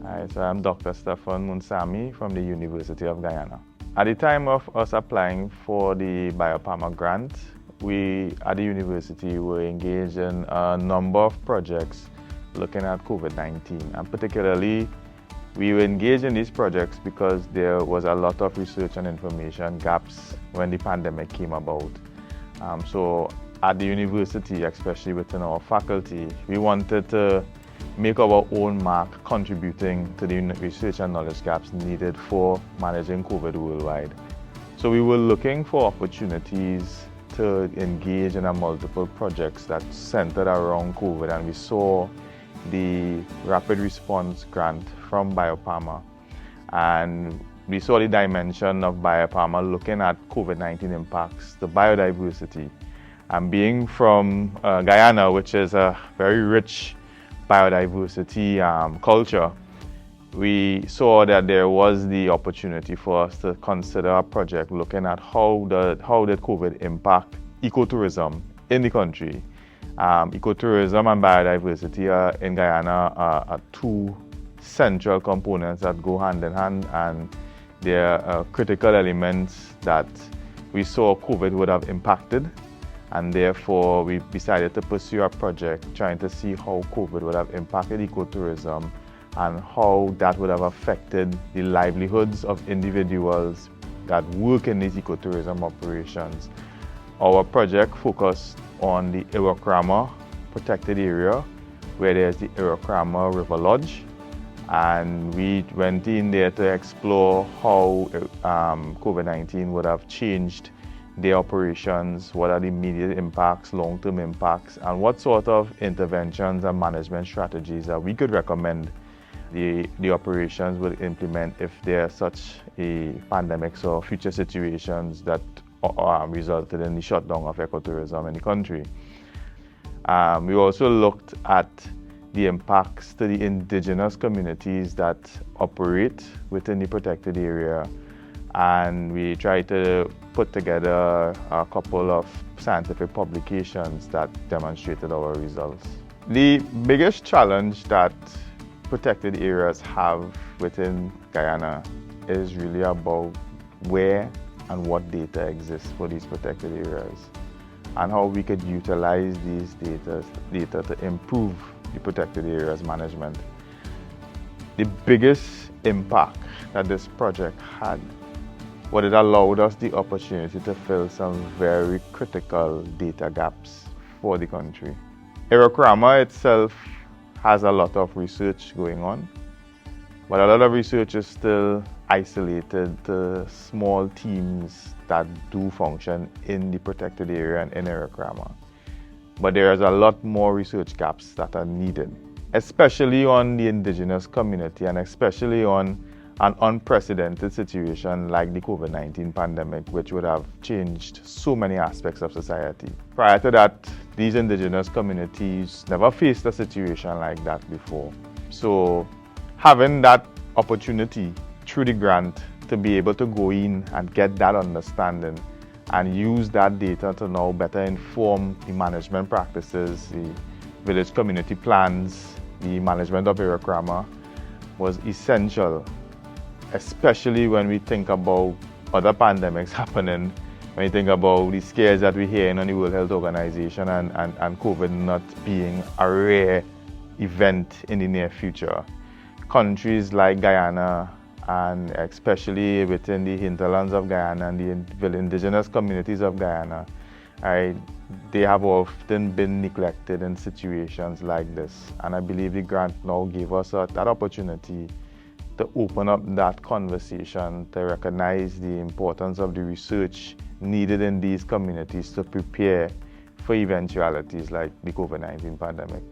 Hi, so I'm Dr. Stefan Munsami from the University of Guyana. At the time of us applying for the BIOPAMA grant, we at the university were engaged in a number of projects looking at COVID-19, and particularly we were engaged in these projects because there was a lot of research and information gaps when the pandemic came about. So at the university, especially within our faculty, we wanted to make our own mark contributing to the research and knowledge gaps needed for managing COVID worldwide. So we were looking for opportunities to engage in multiple projects that centered around COVID, and we saw the Rapid Response Grant from BIOPAMA, and we saw the dimension of BIOPAMA looking at COVID-19 impacts, the biodiversity, and being from Guyana, which is a very rich biodiversity culture, we saw that there was the opportunity for us to consider a project looking at how did COVID impact ecotourism in the country. Ecotourism and biodiversity in Guyana are two central components that go hand in hand, and they're critical elements that we saw COVID would have impacted. And therefore, we decided to pursue a project trying to see how COVID would have impacted ecotourism and how that would have affected the livelihoods of individuals that work in these ecotourism operations. Our project focused on the Irokrama protected area, where there's the Irokrama River Lodge, and we went in there to explore how COVID-19 would have changed their operations, what are the immediate impacts, long-term impacts, and what sort of interventions and management strategies that we could recommend the operations would implement if there are such a pandemics or future situations that resulted in the shutdown of ecotourism in the country. We also looked at the impacts to the indigenous communities that operate within the protected area, and we tried to put together a couple of scientific publications that demonstrated our results. The biggest challenge that protected areas have within Guyana is really about where and what data exists for these protected areas, and how we could utilize these data to improve the protected areas management. The biggest impact that this project had, what it allowed us the opportunity to fill some very critical data gaps for the country. Irokrama itself has a lot of research going on, but a lot of research is still isolated to small teams that do function in the protected area and in Irokrama. But there is a lot more research gaps that are needed, especially on the indigenous community and especially on an unprecedented situation like the COVID-19 pandemic, which would have changed so many aspects of society. Prior to that, these indigenous communities never faced a situation like that before. So having that opportunity through the grant to be able to go in and get that understanding and use that data to now better inform the management practices, the village community plans, the management of Irokrama was essential, especially when we think about other pandemics happening, when you think about the scares that we hear on the World Health Organization and COVID not being a rare event in the near future. Countries like Guyana, and especially within the hinterlands of Guyana and the indigenous communities of Guyana, they have often been neglected in situations like this. And I believe the grant now gave us that opportunity to open up that conversation, to recognize the importance of the research needed in these communities to prepare for eventualities like the COVID-19 pandemic.